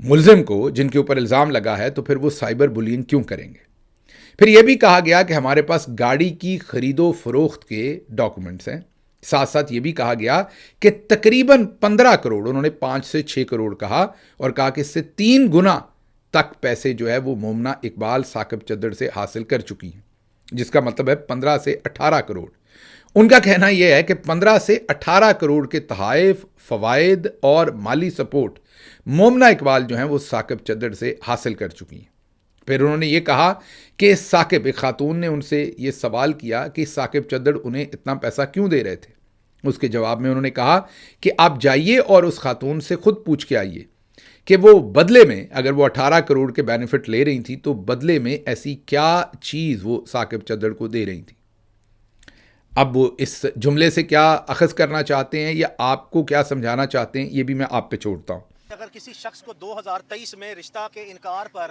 ملزم کو جن کے اوپر الزام لگا ہے تو پھر وہ سائبر بلینگ کیوں کریں گے؟ پھر یہ بھی کہا گیا کہ ہمارے پاس گاڑی کی خرید و فروخت کے ڈاکومنٹس ہیں. ساتھ ساتھ یہ بھی کہا گیا کہ تقریباً 15 کروڑ، انہوں نے 5 سے 6 کروڑ کہا، اور کہا کہ اس سے 3 گنا تک پیسے جو ہے وہ مومنہ اقبال ثاقب چدر سے حاصل کر چکی ہیں، جس کا مطلب ہے 15 سے 18 کروڑ. ان کا کہنا یہ ہے کہ 15 سے 18 کروڑ کے تحائف، فوائد اور مالی سپورٹ مومنہ اقبال جو ہیں وہ ثاقب چدر سے حاصل کر چکی ہیں. پھر انہوں نے یہ کہا کہ ثاقب، ایک خاتون نے ان سے یہ سوال کیا کہ ثاقب چدر انہیں اتنا پیسہ کیوں دے رہے تھے. اس کے جواب میں انہوں نے کہا کہ آپ جائیے اور اس خاتون سے خود پوچھ کے آئیے کہ وہ بدلے میں، اگر وہ 18 کروڑ کے بینیفٹ لے رہی تھی تو بدلے میں ایسی کیا چیز وہ ثاقب چدر کو دے رہی تھی. اب وہ اس جملے سے کیا اخذ کرنا چاہتے ہیں یا آپ کو کیا سمجھانا چاہتے ہیں، یہ بھی میں آپ پہ چھوڑتا ہوں. اگر کسی شخص کو 2023 میں رشتہ کے انکار پر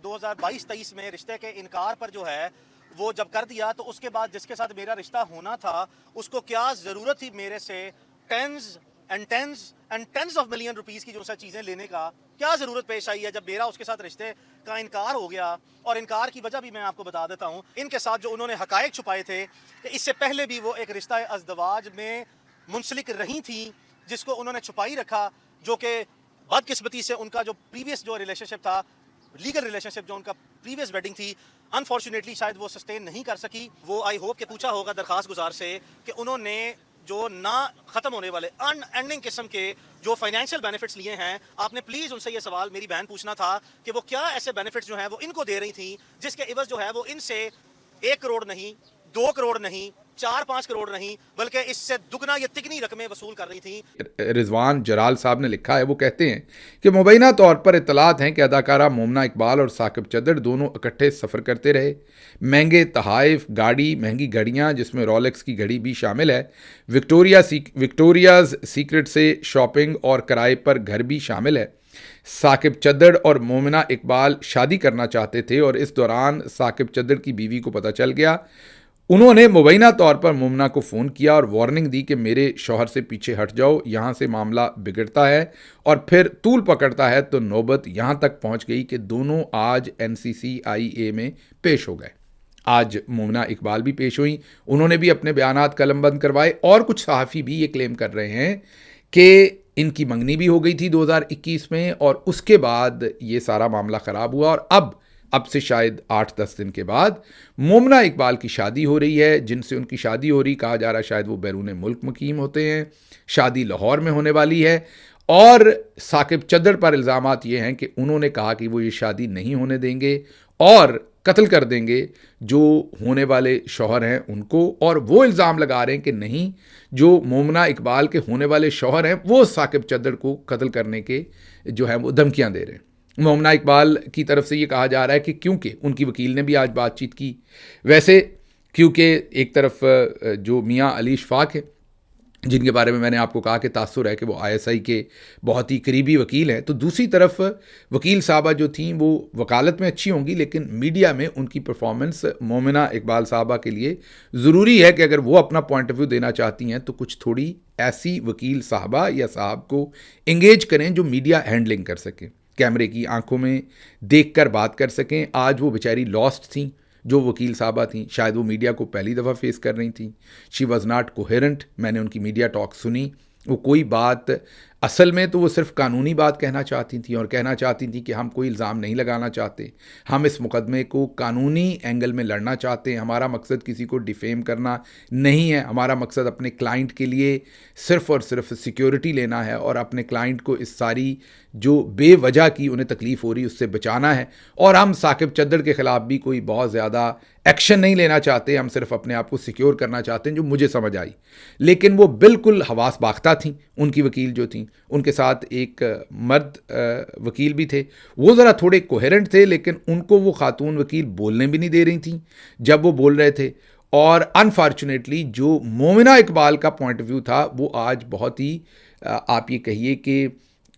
2022-23 میں رشتے کے انکار پر جو ہے وہ جب کر دیا، تو اس کے بعد جس کے ساتھ میرا رشتہ ہونا تھا اس کو کیا ضرورت تھی میرے سے ٹینز آف ملین روپیز کی جو سا چیزیں لینے کا، کیا ضرورت پیش آئی ہے جب میرا اس کے ساتھ رشتے کا انکار ہو گیا. اور انکار کی وجہ بھی میں آپ کو بتا دیتا ہوں. ان کے ساتھ جو انہوں نے حقائق چھپائے تھے کہ اس سے پہلے بھی وہ ایک رشتہ ازدواج میں منسلک رہی تھیں جس کو انہوں نے چھپائی رکھا، جو کہ بدقسمتی سے ان کا جو پریویس جو ریلیشن شپ تھا، لیگل ریلیشن شپ جو ان کا پریویس ویڈنگ تھی، انفارچونیٹلی شاید وہ سسٹین نہیں کر سکی. وہ آئی ہوپ کہ پوچھا ہوگا درخواست گزار سے کہ انہوں نے جو نہ ختم ہونے والے ان اینڈنگ قسم کے جو فائنینشیل بینیفٹس لیے ہیں، آپ نے پلیز ان سے یہ سوال میری بہن پوچھنا تھا کہ وہ کیا ایسے بینیفٹس جو ہیں وہ ان کو دے رہی تھیں جس کے عوض جو ہے وہ ان سے 1 کروڑ نہیں، 2 کروڑ نہیں، 4-5 کروڑ نہیں، بلکہ اس سے دگنا یا تگنی رقمیں وصول کر رہی تھیں. رضوان جلال صاحب نے لکھا ہے، وہ کہتے ہیں کہ مبینہ طور پر اطلاعات ہیں کہ اداکارہ مومنہ اقبال اور ثاقب چدر دونوں اکٹھے سفر کرتے رہے. مہنگے تحائف، گاڑی، مہنگی گھڑیاں جس میں رولیکس کی گھڑی بھی شامل ہے، وکٹوریاز سیکرٹ سے شاپنگ اور کرائے پر گھر بھی شامل ہے. ثاقب چدر اور مومنہ اقبال شادی کرنا چاہتے تھے اور اس دوران ثاقب چدر کی بیوی کو پتہ چل گیا. انہوں نے مبینہ طور پر مومنہ کو فون کیا اور وارننگ دی کہ میرے شوہر سے پیچھے ہٹ جاؤ، یہاں سے معاملہ بگڑتا ہے. اور پھر طول پکڑتا ہے تو نوبت یہاں تک پہنچ گئی کہ دونوں آج NCCIA میں پیش ہو گئے. آج مومنہ اقبال بھی پیش ہوئیں، انہوں نے بھی اپنے بیانات قلم بند کروائے، اور کچھ صحافی بھی یہ کلیم کر رہے ہیں کہ ان کی منگنی بھی ہو گئی تھی 2021 میں، اور اس کے بعد یہ سارا معاملہ خراب ہوا. اور اب سے شاید 8-10 دن کے بعد مومنہ اقبال کی شادی ہو رہی ہے. جن سے ان کی شادی ہو رہی، کہا جا رہا ہے شاید وہ بیرون ملک مقیم ہوتے ہیں. شادی لاہور میں ہونے والی ہے، اور ثاقب چدر پر الزامات یہ ہیں کہ انہوں نے کہا کہ وہ یہ شادی نہیں ہونے دیں گے اور قتل کر دیں گے جو ہونے والے شوہر ہیں ان کو. اور وہ الزام لگا رہے ہیں کہ نہیں، جو مومنہ اقبال کے ہونے والے شوہر ہیں وہ ثاقب چدر کو قتل کرنے کے جو ہیں وہ دھمکیاں دے رہے ہیں. مومنہ اقبال کی طرف سے یہ کہا جا رہا ہے کہ کیونکہ ان کی وکیل نے بھی آج بات چیت کی، ویسے کیونکہ ایک طرف جو میاں علی اشفاق ہیں جن کے بارے میں نے آپ کو کہا کہ تاثر ہے کہ وہ ISI کے بہت ہی قریبی وکیل ہیں، تو دوسری طرف وکیل صاحبہ جو تھیں وہ وکالت میں اچھی ہوں گی، لیکن میڈیا میں ان کی پرفارمنس مومنہ اقبال صاحبہ کے لیے ضروری ہے کہ اگر وہ اپنا پوائنٹ آف ویو دینا چاہتی ہیں تو کچھ تھوڑی ایسی وکیل صاحبہ یا صاحب کو انگیج کریں جو میڈیا ہینڈلنگ کر سکیں، کیمرے کی آنکھوں میں دیکھ کر بات کر سکیں. آج وہ بیچاری لاسٹ تھیں جو وکیل صاحبہ تھیں، شاید وہ میڈیا کو پہلی دفعہ فیس کر رہی تھیں. She was not coherent. میں نے ان کی میڈیا ٹاک سنی، وہ کوئی بات اصل میں تو وہ صرف قانونی بات کہنا چاہتی تھیں، اور کہنا چاہتی تھیں کہ ہم کوئی الزام نہیں لگانا چاہتے، ہم اس مقدمے کو قانونی اینگل میں لڑنا چاہتے ہیں، ہمارا مقصد کسی کو ڈیفیم کرنا نہیں ہے، ہمارا مقصد اپنے کلائنٹ کے لیے صرف اور صرف سیکیورٹی لینا ہے اور اپنے کلائنٹ کو اس ساری جو بے وجہ کی انہیں تکلیف ہو رہی اس سے بچانا ہے. اور ہم ثاقب چدر کے خلاف بھی کوئی بہت زیادہ ایکشن نہیں لینا چاہتے، ہم صرف اپنے آپ کو سیکیور کرنا چاہتے ہیں، جو مجھے سمجھ آئی. لیکن وہ بالکل حواس باختہ تھیں ان کی وکیل جو تھیں. ان کے ساتھ ایک مرد وکیل بھی تھے، وہ ذرا تھوڑے کوہیرنٹ تھے، لیکن ان کو وہ خاتون وکیل بولنے بھی نہیں دے رہی تھیں جب وہ بول رہے تھے. اور انفارچونیٹلی جو مومنہ اقبال کا پوائنٹ آف ویو تھا وہ آج بہت ہی آپ یہ کہیے کہ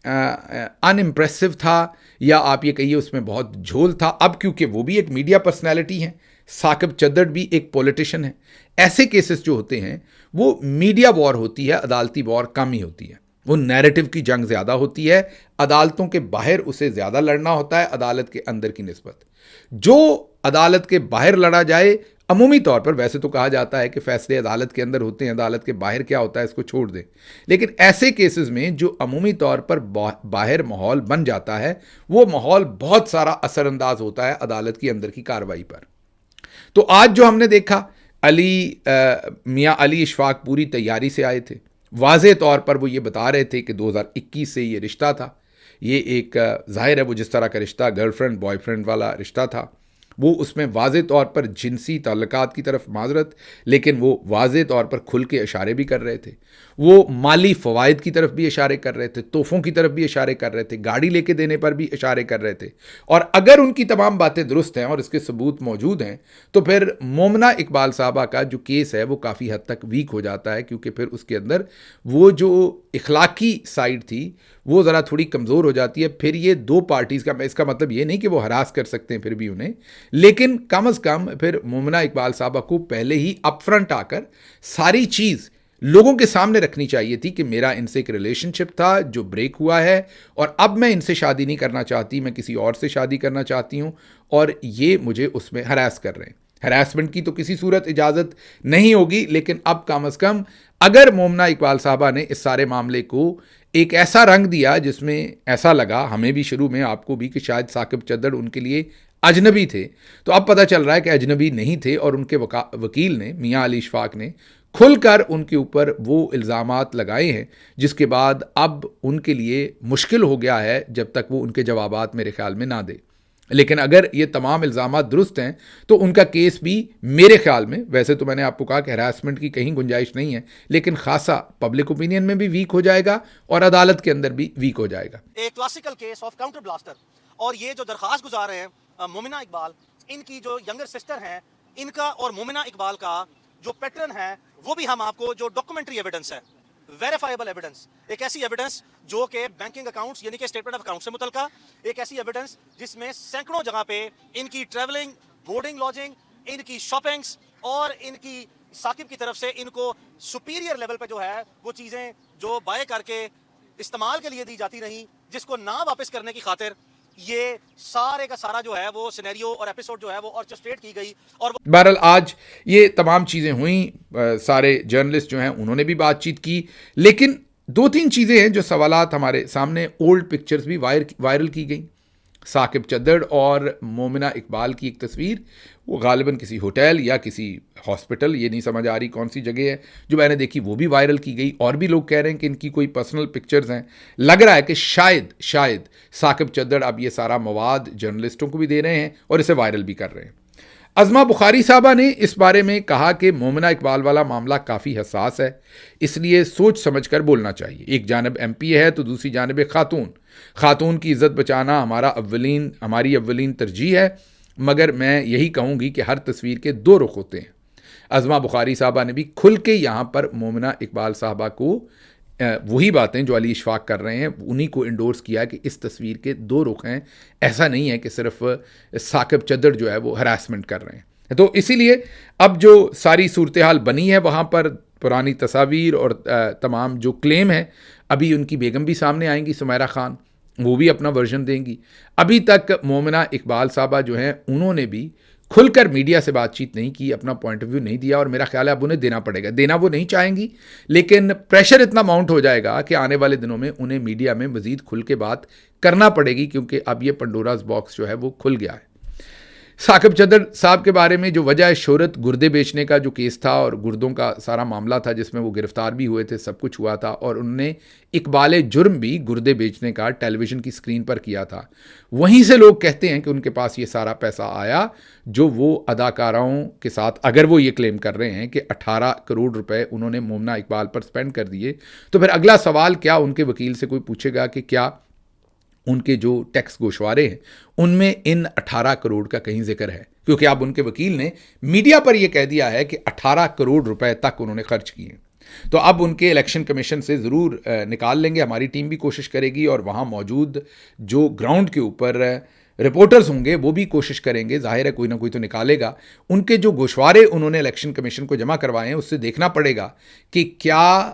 ان امپریسو تھا، یا آپ یہ کہیے اس میں بہت جھول تھا. اب کیونکہ وہ بھی ایک میڈیا پرسنالٹی ہیں، ثاقب چدر بھی ایک پولیٹیشن ہے، ایسے کیسز جو ہوتے ہیں وہ میڈیا وار ہوتی ہے، عدالتی وار کم ہی ہوتی ہے. وہ نیریٹو کی جنگ زیادہ ہوتی ہے، عدالتوں کے باہر اسے زیادہ لڑنا ہوتا ہے عدالت کے اندر کی نسبت. جو عدالت کے باہر لڑا جائے، عمومی طور پر ویسے تو کہا جاتا ہے کہ فیصلے عدالت کے اندر ہوتے ہیں، عدالت کے باہر کیا ہوتا ہے اس کو چھوڑ دیں، لیکن ایسے کیسز میں جو عمومی طور پر باہر ماحول بن جاتا ہے، وہ ماحول بہت سارا اثر انداز ہوتا ہے عدالت کی اندر کی کارروائی پر. تو آج جو ہم نے دیکھا، میاں علی اشفاق پوری تیاری سے آئے تھے. واضح طور پر وہ یہ بتا رہے تھے کہ 2021 سے یہ رشتہ تھا. یہ ایک ظاہر ہے وہ جس طرح کا رشتہ گرل فرینڈ بوائے فرینڈ والا رشتہ تھا، وہ اس میں واضح طور پر جنسی تعلقات کی طرف معذرت، لیکن وہ واضح طور پر کھل کے اشارے بھی کر رہے تھے. وہ مالی فوائد کی طرف بھی اشارے کر رہے تھے، تحفوں کی طرف بھی اشارے کر رہے تھے، گاڑی لے کے دینے پر بھی اشارے کر رہے تھے. اور اگر ان کی تمام باتیں درست ہیں اور اس کے ثبوت موجود ہیں تو پھر مومنہ اقبال صاحبہ کا جو کیس ہے وہ کافی حد تک ویک ہو جاتا ہے، کیونکہ پھر اس کے اندر وہ جو اخلاقی سائڈ تھی وہ ذرا تھوڑی کمزور ہو جاتی ہے. پھر یہ دو پارٹیز کا، اس کا مطلب یہ نہیں کہ وہ ہراس کر سکتے ہیں پھر بھی انہیں، لیکن کم از کم پھر مومنہ اقبال صاحبہ کو پہلے ہی اپ فرنٹ آ کر ساری چیز لوگوں کے سامنے رکھنی چاہیے تھی کہ میرا ان سے ایک ریلیشن شپ تھا جو بریک ہوا ہے، اور اب میں ان سے شادی نہیں کرنا چاہتی، میں کسی اور سے شادی کرنا چاہتی ہوں، اور یہ مجھے اس میں ہراس کر رہے ہیں. ہراسمنٹ کی تو کسی صورت اجازت نہیں ہوگی، لیکن اب کم از کم اگر مومنہ اقبال صاحبہ نے اس سارے معاملے کو ایک ایسا رنگ دیا جس میں ایسا لگا ہمیں بھی، شروع میں آپ کو بھی، کہ شاید ثاقب چدر ان کے لیے اجنبی تھے، تو اب پتہ چل رہا ہے کہ اجنبی نہیں تھے، اور ان کے وکیل نے، میاں علی اشفاق نے، کھل کر ان کے اوپر وہ الزامات لگائے ہیں، جس کے بعد اب ان کے لیے مشکل ہو گیا ہے جب تک وہ ان کے جوابات میرے خیال میں نہ دے. لیکن اگر یہ تمام الزامات درست ہیں تو ان کا کیس بھی میرے خیال میں، ویسے تو میں نے آپ کو کہا کہ ہراسمنٹ کی کہیں گنجائش نہیں ہے، لیکن خاصا پبلک اوپینین میں بھی ویک ہو جائے گا اور عدالت کے اندر بھی ویک ہو جائے گا. ایک classical case of counter blaster. اور یہ جو درخواست گزار رہے ہیں مومنہ اقبال، ان کی جو ینگر سسٹر ہیں، ان کا اور مومنہ اقبال کا جو پیٹرن ہے، وہ بھی ہم آپ کو جو ڈاکومنٹری ایویڈنس ہے، ویریفائبل ایویڈنس، ایک ایسی ایویڈنس جو کہ بینکنگ اکاؤنٹس یعنی کہ اسٹیٹمنٹ آف اکاؤنٹ سے متعلقہ، ایک ایسی ایویڈنس جس میں سینکڑوں جگہ پہ ان کی ٹریولنگ، بورڈنگ لاجنگ، ان کی شاپنگس اور ان کی ثاقب کی طرف سے ان کو سپیریئر لیول پہ جو ہے وہ چیزیں جو بائے کر کے استعمال کے لیے دی جاتی رہیں، جس کو نہ واپس کرنے کی خاطر یہ سارے کا سارا جو ہے وہ سینیریو اور ایپیسوڈ جو ہے وہ آرکسٹریٹ کی گئی. اور بہرحال آج یہ تمام چیزیں ہوئیں، سارے جرنلسٹ جو ہیں انہوں نے بھی بات چیت کی، لیکن دو تین چیزیں ہیں جو سوالات ہمارے سامنے، اولڈ پکچرز بھی وائرل کی گئیں. ثاقب چدر اور مومنہ اقبال کی ایک تصویر، وہ غالباً کسی ہوٹل یا کسی ہاسپٹل، یہ نہیں سمجھ آ رہی کون سی جگہ ہے، جو میں نے دیکھی وہ بھی وائرل کی گئی. اور بھی لوگ کہہ رہے ہیں کہ ان کی کوئی پرسنل پکچرز ہیں. لگ رہا ہے کہ شاید ثاقب چدر اب یہ سارا مواد جرنلسٹوں کو بھی دے رہے ہیں اور اسے وائرل بھی کر رہے ہیں. عظمہ بخاری صاحبہ نے اس بارے میں کہا کہ مومنہ اقبال والا معاملہ کافی حساس ہے، اس لیے سوچ سمجھ کر بولنا چاہیے. ایک جانب ایم پی ہے تو دوسری جانب خاتون کی عزت بچانا ہماری اولین ترجیح ہے، مگر میں یہی کہوں گی کہ ہر تصویر کے دو رخ ہوتے ہیں. عظمہ بخاری صاحبہ نے بھی کھل کے یہاں پر مومنہ اقبال صاحبہ کو وہی باتیں جو علی اشفاق کر رہے ہیں انہی کو انڈورس کیا کہ اس تصویر کے دو رخ ہیں، ایسا نہیں ہے کہ صرف ثاقب چدر جو ہے وہ ہراسمنٹ کر رہے ہیں. تو اسی لیے اب جو ساری صورتحال بنی ہے وہاں پر، پرانی تصاویر اور تمام جو کلیم ہیں، ابھی ان کی بیگم بھی سامنے آئیں گی، سمیرہ خان، وہ بھی اپنا ورژن دیں گی. ابھی تک مومنہ اقبال صاحبہ جو ہیں انہوں نے بھی کھل کر میڈیا سے بات چیت نہیں کی، اپنا پوائنٹ آف ویو نہیں دیا، اور میرا خیال ہے اب انہیں دینا پڑے گا. دینا وہ نہیں چاہیں گی، لیکن پریشر اتنا ماؤنٹ ہو جائے گا کہ آنے والے دنوں میں انہیں میڈیا میں مزید کھل کے بات کرنا پڑے گی، کیونکہ اب یہ پنڈوراز باکس جو ہے وہ کھل گیا ہے. ثاقب چدر صاحب کے بارے میں جو وجہ شہرت گردے بیچنے کا جو کیس تھا اور گردوں کا سارا معاملہ تھا جس میں وہ گرفتار بھی ہوئے تھے، سب کچھ ہوا تھا، اور انہوں نے اقبال جرم بھی گردے بیچنے کا ٹیلی ویژن کی سکرین پر کیا تھا. وہیں سے لوگ کہتے ہیں کہ ان کے پاس یہ سارا پیسہ آیا جو وہ اداکاراؤں کے ساتھ، اگر وہ یہ کلیم کر رہے ہیں کہ 18 کروڑ روپے انہوں نے مومنہ اقبال پر سپینڈ کر دیے، تو پھر اگلا سوال کیا ان کے وکیل سے کوئی پوچھے گا کہ کیا ان کے جو ٹیکس گوشوارے ہیں ان میں ان 18 کروڑ کا کہیں ذکر ہے؟ کیونکہ اب ان کے وکیل نے میڈیا پر یہ کہہ دیا ہے کہ 18 کروڑ روپے تک انہوں نے خرچ کیے. تو اب ان کے الیکشن کمیشن سے ضرور نکال لیں گے، ہماری ٹیم بھی کوشش کرے گی، اور وہاں موجود جو گراؤنڈ کے اوپر رپورٹرز ہوں گے وہ بھی کوشش کریں گے، ظاہر ہے کوئی نہ کوئی تو نکالے گا. ان کے جو گوشوارے انہوں نے الیکشن کمیشن کو جمع کروائے ہیں اس سے دیکھنا پڑے گا کہ کیا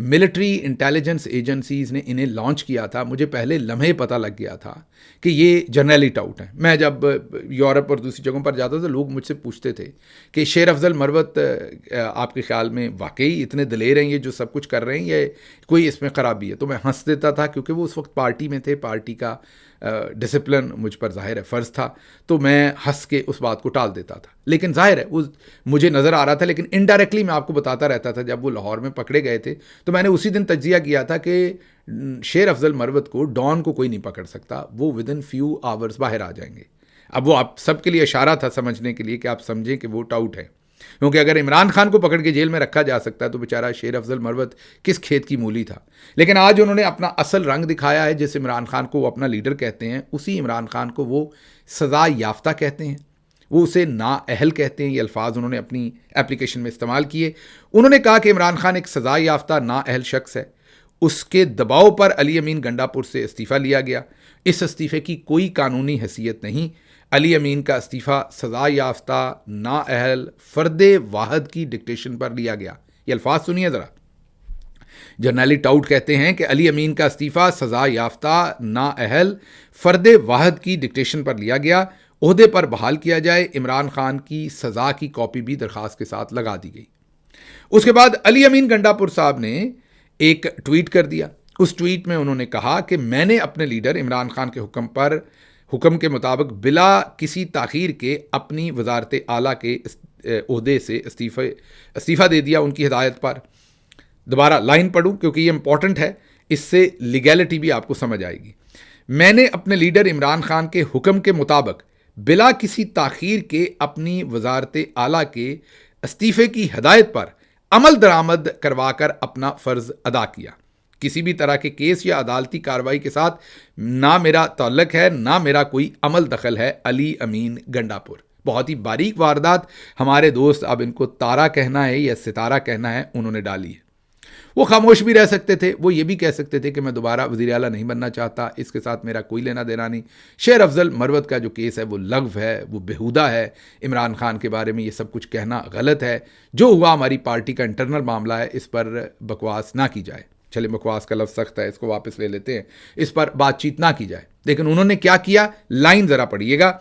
ملٹری انٹیلیجنس ایجنسیز نے انہیں لانچ کیا تھا، مجھے پہلے لمحے پتہ لگ گیا تھا کہ یہ جرنیلی ٹاؤٹ ہیں. میں جب یورپ اور دوسری جگہوں پر جاتا تھا لوگ مجھ سے پوچھتے تھے کہ شیر افضل مروت آپ کے خیال میں واقعی اتنے دلیر ہیں یہ جو سب کچھ کر رہے ہیں، یا کوئی اس میں خرابی ہے؟ تو میں ہنس دیتا تھا کیونکہ وہ اس وقت پارٹی میں تھے، پارٹی کا ڈسپلن مجھ پر ظاہر ہے فرض تھا، تو میں ہنس کے اس بات کو ٹال دیتا تھا. لیکن ظاہر ہے وہ مجھے نظر آ رہا تھا، لیکن انڈائریکٹلی میں آپ کو بتاتا رہتا تھا. جب وہ لاہور میں پکڑے گئے تھے تو میں نے اسی دن تجزیہ کیا تھا کہ شیر افضل مروت کو ڈان کو کوئی نہیں پکڑ سکتا، وہ ود ان فیو آورز باہر آ جائیں گے. اب وہ آپ سب کے لیے اشارہ تھا سمجھنے کے لیے کہ آپ سمجھیں کہ وہ ٹاؤٹ ہے، کیونکہ اگر عمران خان کو پکڑ کے جیل میں رکھا جا سکتا ہے تو بیچارہ شیر افضل مروت کس کھیت کی مولی تھا. لیکن آج انہوں نے اپنا اصل رنگ دکھایا ہے. جس عمران خان کو وہ اپنا لیڈر کہتے ہیں، اسی عمران خان کو وہ سزا یافتہ کہتے ہیں، وہ اسے نااہل کہتے ہیں. یہ الفاظ انہوں نے اپنی اپلیکیشن میں استعمال کیے. انہوں نے کہا کہ عمران خان ایک سزا یافتہ نااہل شخص ہے. اس کے دباؤ پر علی امین گنڈا پور سے استعفیٰ لیا گیا. اس استعفے کی کوئی قانونی حیثیت نہیں. علی امین کا استعفیٰ سزا یافتہ نااہل فرد واحد کی ڈکٹیشن پر لیا گیا. یہ الفاظ سنیے ذرا. جرنیلی ٹاؤٹ کہتے ہیں کہ علی امین کا استعفیٰ سزا یافتہ نااہل فرد واحد کی ڈکٹیشن پر لیا گیا. عہدے پر بحال کیا جائے. عمران خان کی سزا کی کاپی بھی درخواست کے ساتھ لگا دی گئی. اس کے بعد علی امین گنڈا پور صاحب نے ایک ٹویٹ کر دیا. اس ٹویٹ میں انہوں نے کہا کہ میں نے اپنے لیڈر عمران خان کے حکم کے مطابق بلا کسی تاخیر کے اپنی وزارت اعلیٰ کے عہدے سے استعفیٰ دے دیا ان کی ہدایت پر. دوبارہ لائن پڑھوں کیونکہ یہ امپورٹنٹ ہے، اس سے لیگیلٹی بھی آپ کو سمجھ آئے گی. میں نے اپنے لیڈر عمران خان کے حکم کے مطابق بلا کسی تاخیر کے اپنی وزارت اعلیٰ کے استعفے کی ہدایت پر عمل درآمد کروا کر اپنا فرض ادا کیا. کسی بھی طرح کے کیس یا عدالتی کارروائی کے ساتھ نہ میرا تعلق ہے، نہ میرا کوئی عمل دخل ہے. علی امین گنڈا پور. بہت ہی باریک واردات ہمارے دوست، اب ان کو تارا کہنا ہے یا ستارہ کہنا ہے، انہوں نے ڈالی ہے. وہ خاموش بھی رہ سکتے تھے، وہ یہ بھی کہہ سکتے تھے کہ میں دوبارہ وزیر اعلیٰ نہیں بننا چاہتا، اس کے ساتھ میرا کوئی لینا دینا نہیں. شیر افضل مروت کا جو کیس ہے وہ لغو ہے، وہ بیہودہ ہے. عمران خان کے بارے میں یہ سب کچھ کہنا غلط ہے. جو ہوا ہماری پارٹی کا انٹرنل معاملہ ہے، اس پر بکواس نہ کی جائے. چلے بکواس کا لفظ سخت ہے، اس کو واپس لے لیتے ہیں. اس پر بات چیت نہ کی جائے. لیکن انہوں نے کیا کیا، لائن ذرا پڑھیے گا.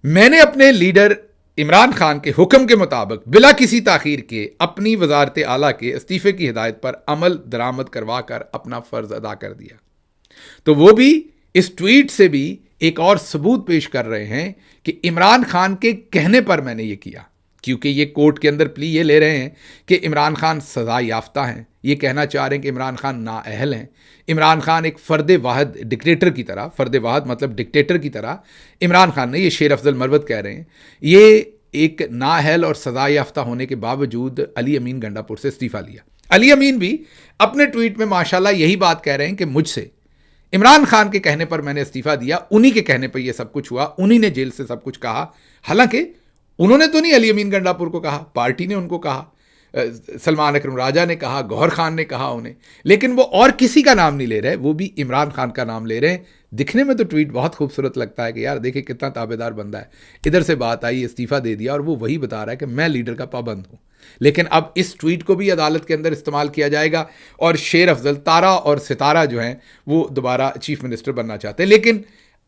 میں نے اپنے لیڈر عمران خان کے حکم کے مطابق بلا کسی تاخیر کے اپنی وزارت اعلیٰ کے استعفے کی ہدایت پر عمل درآمد کروا کر اپنا فرض ادا کر دیا. تو وہ بھی اس ٹویٹ سے بھی ایک اور ثبوت پیش کر رہے ہیں کہ عمران خان کے کہنے پر میں نے یہ کیا، کیونکہ یہ کورٹ کے اندر پلی یہ لے رہے ہیں کہ عمران خان سزا یافتہ ہیں. یہ کہنا چاہ رہے ہیں کہ عمران خان نااہل ہیں. عمران خان ایک فرد واحد ڈکٹیٹر کی طرح، فرد واحد مطلب ڈکٹیٹر کی طرح عمران خان نے، یہ شیر افضل مروت کہہ رہے ہیں، یہ ایک نااہل اور سزا یافتہ ہونے کے باوجود علی امین گنڈا پور سے استعفیٰ لیا. علی امین بھی اپنے ٹویٹ میں ماشاءاللہ یہی بات کہہ رہے ہیں کہ مجھ سے عمران خان کے کہنے پر میں نے استعفیٰ دیا، انہی کے کہنے پر یہ سب کچھ ہوا، انہی نے جیل سے سب کچھ کہا. حالانکہ انہوں نے تو نہیں علی امین گنڈا پور کو کہا، پارٹی نے ان کو کہا، سلمان اکرم راجہ نے کہا، گوہر خان نے کہا انہیں. لیکن وہ اور کسی کا نام نہیں لے رہے، وہ بھی عمران خان کا نام لے رہے ہیں. دکھنے میں تو ٹویٹ بہت خوبصورت لگتا ہے کہ یار دیکھیں کتنا تابع دار بندہ ہے. ادھر سے بات آئی، استعفیٰ دے دیا، اور وہ وہی بتا رہا ہے کہ میں لیڈر کا پابند ہوں. لیکن اب اس ٹویٹ کو بھی عدالت کے اندر استعمال کیا جائے گا، اور شیر افضل تارا اور ستارہ جو ہیں وہ دوبارہ چیف منسٹر بننا چاہتے ہیں. لیکن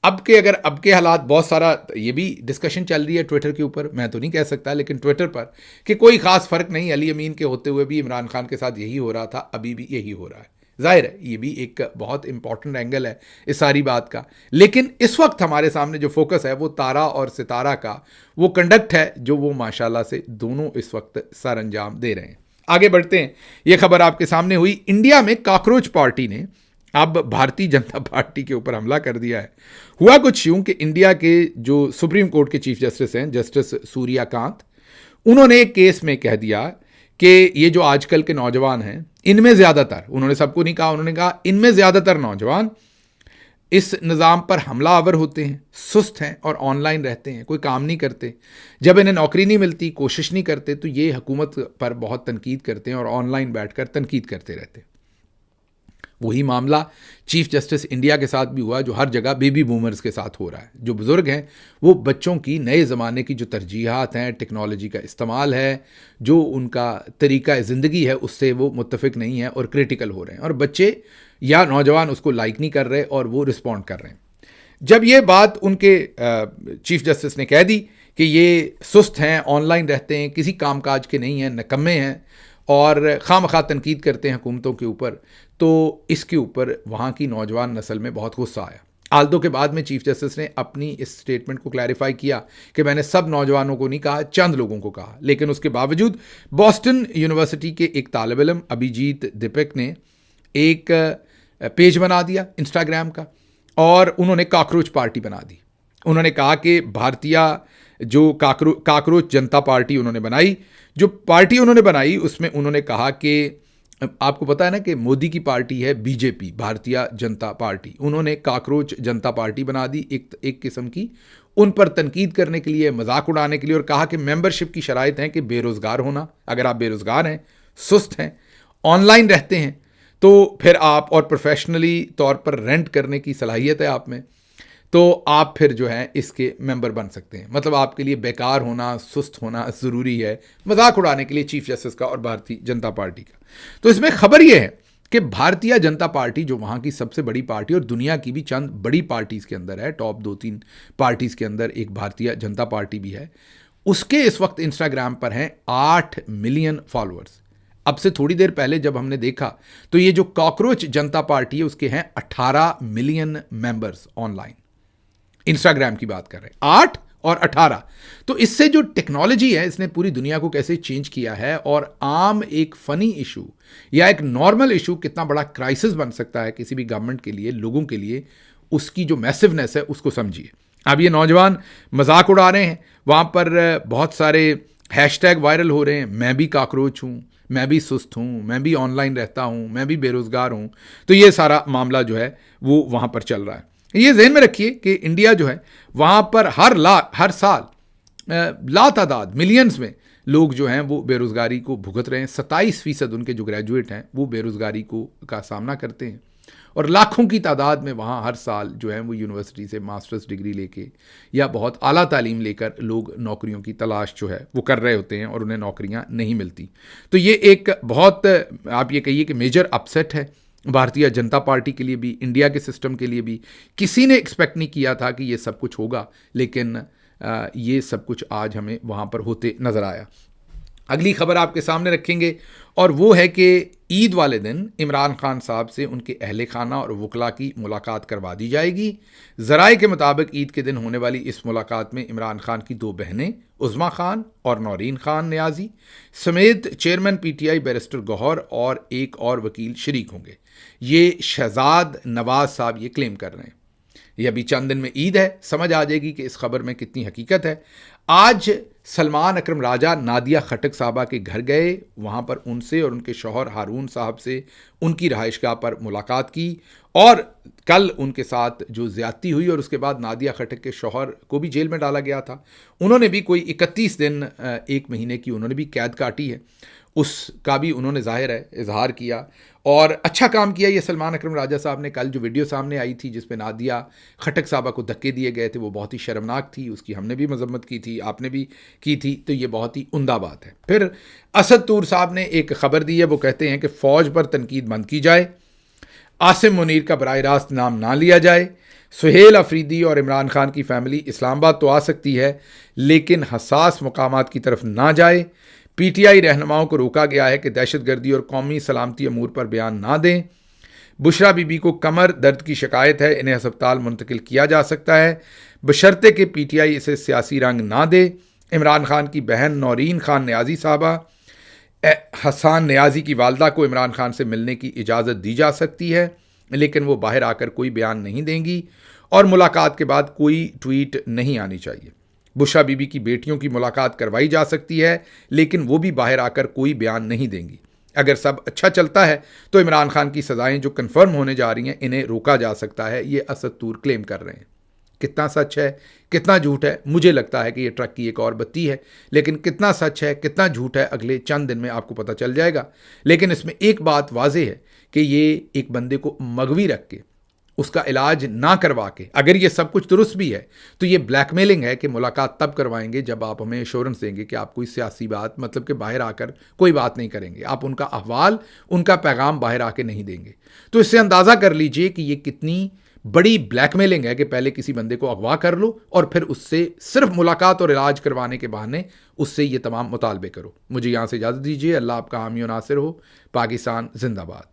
اب کے حالات، بہت سارا یہ بھی ڈسکشن چل رہی ہے ٹویٹر کے اوپر، میں تو نہیں کہہ سکتا لیکن ٹویٹر پر، کہ کوئی خاص فرق نہیں، علی امین کے ہوتے ہوئے بھی عمران خان کے ساتھ یہی ہو رہا تھا، ابھی بھی یہی ہو رہا ہے. ظاہر ہے یہ بھی ایک بہت امپورٹنٹ اینگل ہے اس ساری بات کا. لیکن اس وقت ہمارے سامنے جو فوکس ہے وہ تارا اور ستارہ کا وہ کنڈکٹ ہے جو وہ ماشاءاللہ سے دونوں اس وقت سر انجام دے رہے ہیں. آگے بڑھتے ہیں. یہ خبر آپ کے سامنے ہوئی. انڈیا میں کاکروچ پارٹی نے اب بھارتی جنتا پارٹی کے اوپر حملہ کر دیا ہے. ہوا کچھ یوں کہ انڈیا کے جو سپریم کورٹ کے چیف جسٹس ہیں، جسٹس سوریا کانت، انہوں نے ایک کیس میں کہہ دیا کہ یہ جو آج کل کے نوجوان ہیں، ان میں زیادہ تر، انہوں نے سب کو نہیں کہا، انہوں نے کہا ان میں زیادہ تر نوجوان اس نظام پر حملہ آور ہوتے ہیں، سست ہیں اور آن لائن رہتے ہیں، کوئی کام نہیں کرتے. جب انہیں نوکری نہیں ملتی، کوشش نہیں کرتے، تو یہ حکومت پر بہت تنقید کرتے ہیں اور آن لائن بیٹھ کر تنقید کرتے رہتے ہیں. وہی معاملہ چیف جسٹس انڈیا کے ساتھ بھی ہوا جو ہر جگہ بیبی بومرز کے ساتھ ہو رہا ہے. جو بزرگ ہیں وہ بچوں کی نئے زمانے کی جو ترجیحات ہیں, ٹیکنالوجی کا استعمال ہے, جو ان کا طریقہ زندگی ہے, اس سے وہ متفق نہیں ہیں اور کریٹیکل ہو رہے ہیں, اور بچے یا نوجوان اس کو لائک نہیں کر رہے اور وہ رسپونڈ کر رہے ہیں. جب یہ بات ان کے چیف جسٹس نے کہہ دی کہ یہ سست ہیں, آن لائن رہتے ہیں, کسی کام کاج کے نہیں ہیں, نکمے ہیں اور خواہ مخواہ تنقید کرتے ہیں حکومتوں کے اوپر, تو اس کے اوپر وہاں کی نوجوان نسل میں بہت غصہ آیا. آلدو کے بعد میں چیف جسٹس نے اپنی اس سٹیٹمنٹ کو کلیریفائی کیا کہ میں نے سب نوجوانوں کو نہیں کہا, چند لوگوں کو کہا. لیکن اس کے باوجود بوسٹن یونیورسٹی کے ایک طالب علم ابھیجیت دیپک نے ایک پیج بنا دیا انسٹاگرام کا, اور انہوں نے کاکروچ پارٹی بنا دی. انہوں نے کہا کہ بھارتیہ جو کاکروچ جنتا پارٹی انہوں نے بنائی, جو پارٹی انہوں نے بنائی اس میں انہوں نے کہا کہ آپ کو پتا ہے نا کہ مودی کی پارٹی ہے بی جے پی, بھارتیہ جنتا پارٹی, انہوں نے کاکروچ جنتا پارٹی بنا دی ایک قسم کی, ان پر تنقید کرنے کے لیے, مذاق اڑانے کے لیے, اور کہا کہ ممبرشپ کی شرائط ہیں کہ بے روزگار ہونا. اگر آپ بے روزگار ہیں, سست ہیں, آن لائن رہتے ہیں, تو پھر آپ, اور پروفیشنلی طور پر رینٹ کرنے کی صلاحیت ہے آپ میں, تو آپ پھر جو ہے اس کے ممبر بن سکتے ہیں. مطلب آپ کے لیے بیکار ہونا, سست ہونا ضروری ہے, مذاق اڑانے کے لیے چیف جسٹس کا اور بھارتیہ جنتا پارٹی کا. تو اس میں خبر یہ ہے کہ بھارتیہ جنتا پارٹی جو وہاں کی سب سے بڑی پارٹی اور دنیا کی بھی چند بڑی پارٹیز کے اندر ہے, ٹاپ 2-3 پارٹیز کے اندر ایک بھارتیہ جنتا پارٹی بھی ہے, اس کے اس وقت انسٹاگرام پر ہیں 8 ملین فالوورز. اب سے تھوڑی دیر پہلے جب ہم نے دیکھا تو یہ جو کاکروچ جنتا پارٹی ہے اس کے ہیں 18 million members on line. Instagram کی بات کر رہے ہیں, 8 اور 18. تو اس سے جو ٹیکنالوجی ہے اس نے پوری دنیا کو کیسے چینج کیا ہے, اور عام ایک فنی ایشو یا ایک نارمل ایشو کتنا بڑا کرائسس بن سکتا ہے کسی بھی گورنمنٹ کے لیے, لوگوں کے لیے, اس کی جو میسونیس ہے اس کو سمجھیے. اب یہ نوجوان مذاق اڑا رہے ہیں, وہاں پر بہت سارے ہیش ٹیگ وائرل ہو رہے ہیں, میں بھی کاکروچ ہوں, میں بھی سست ہوں, میں بھی آن لائن رہتا ہوں, میں بھی بے روزگار ہوں. تو یہ سارا معاملہ جو ہے وہ وہاں پر چل رہا ہے. یہ ذہن میں رکھیے کہ انڈیا جو ہے وہاں پر ہر سال لا تعداد ملینز میں لوگ جو ہیں وہ بے روزگاری کو بھگت رہے ہیں. 27% ان کے جو گریجویٹ ہیں وہ بے روزگاری کا سامنا کرتے ہیں, اور لاکھوں کی تعداد میں وہاں ہر سال جو ہے وہ یونیورسٹی سے ماسٹرز ڈگری لے کے یا بہت اعلیٰ تعلیم لے کر لوگ نوکریوں کی تلاش جو ہے وہ کر رہے ہوتے ہیں, اور انہیں نوکریاں نہیں ملتی. تو یہ ایک بہت, آپ یہ کہیے کہ میجر اپسیٹ ہے بھارتیہ جنتا پارٹی کے لیے بھی, انڈیا کے سسٹم کے لیے بھی. کسی نے ایکسپیکٹ نہیں کیا تھا کہ یہ سب کچھ ہوگا, لیکن یہ سب کچھ آج ہمیں وہاں پر ہوتے نظر آیا. اگلی خبر آپ کے سامنے رکھیں گے, اور وہ ہے کہ عید والے دن عمران خان صاحب سے ان کے اہل خانہ اور وکلاء کی ملاقات کروا دی جائے گی. ذرائع کے مطابق عید کے دن ہونے والی اس ملاقات میں عمران خان کی 2 بہنیں عظمیٰ خان اور نورین خان نیازی سمیت chairman P T I barrister Gohar اور ایک اور وکیل شریک ہوں گے. یہ شہزاد نواز صاحب یہ کلیم کر رہے ہیں. یہ ابھی چند دن میں عید ہے, سمجھ آ جائے گی کہ اس خبر میں کتنی حقیقت ہے. آج سلمان اکرم راجہ نادیہ خٹک صاحبہ کے گھر گئے, وہاں پر ان سے اور ان کے شوہر ہارون صاحب سے ان کی رہائش گاہ پر ملاقات کی, اور کل ان کے ساتھ جو زیادتی ہوئی اور اس کے بعد نادیہ خٹک کے شوہر کو بھی جیل میں ڈالا گیا تھا, انہوں نے بھی کوئی 31 دن 1 مہینے کی انہوں نے بھی قید کاٹی ہے, اس کا بھی انہوں نے ظاہر ہے اظہار کیا. اور اچھا کام کیا یہ سلمان اکرم راجہ صاحب نے. کل جو ویڈیو سامنے آئی تھی جس پہ نادیہ خٹک صاحبہ کو دھکے دیے گئے تھے وہ بہت ہی شرمناک تھی, اس کی ہم نے بھی مذمت کی تھی, آپ نے بھی کی تھی, تو یہ بہت ہی عمدہ بات ہے. پھر اسد طور صاحب نے ایک خبر دی ہے, وہ کہتے ہیں کہ فوج پر تنقید بند کی جائے, عاصم منیر کا براہ راست نام نہ لیا جائے, سہیل افریدی اور عمران خان کی فیملی اسلام آباد تو آ سکتی ہے لیکن حساس مقامات کی طرف نہ جائے. پی ٹی آئی رہنماؤں کو روکا گیا ہے کہ دہشت گردی اور قومی سلامتی امور پر بیان نہ دیں. بشرا بی بی کو کمر درد کی شکایت ہے, انہیں ہسپتال منتقل کیا جا سکتا ہے بشرطے کہ پی ٹی آئی اسے سیاسی رنگ نہ دے. عمران خان کی بہن نورین خان نیازی صاحبہ حسان نیازی کی والدہ کو عمران خان سے ملنے کی اجازت دی جا سکتی ہے لیکن وہ باہر آ کر کوئی بیان نہیں دیں گی, اور ملاقات کے بعد کوئی ٹویٹ نہیں آنی چاہیے. بشرا بی بی کی بیٹیوں کی ملاقات کروائی جا سکتی ہے لیکن وہ بھی باہر آ کر کوئی بیان نہیں دیں گی. اگر سب اچھا چلتا ہے تو عمران خان کی سزائیں جو کنفرم ہونے جا رہی ہیں انہیں روکا جا سکتا ہے, یہ اسد طور کلیم کر رہے ہیں. کتنا سچ ہے کتنا جھوٹ ہے, مجھے لگتا ہے کہ یہ ٹرک کی ایک اور بتی ہے, لیکن کتنا سچ ہے کتنا جھوٹ ہے اگلے چند دن میں آپ کو پتہ چل جائے گا. لیکن اس میں ایک بات واضح ہے کہ یہ ایک بندے کو مغوی رکھ کے اس کا علاج نہ کروا کے، اگر یہ سب کچھ درست بھی ہے تو یہ بلیک میلنگ ہے کہ ملاقات تب کروائیں گے جب آپ ہمیں ایشورنس دیں گے کہ آپ کوئی سیاسی بات، مطلب کہ باہر آ کر کوئی بات نہیں کریں گے، آپ ان کا احوال، ان کا پیغام باہر آ کے نہیں دیں گے. تو اس سے اندازہ کر لیجئے کہ یہ کتنی بڑی بلیک میلنگ ہے کہ پہلے کسی بندے کو اغوا کر لو اور پھر اس سے صرف ملاقات اور علاج کروانے کے بہانے اس سے یہ تمام مطالبے کرو. مجھے یہاں سے اجازت دیجیے. اللہ آپ کا حامی و ناصر ہو. پاکستان زندہ باد.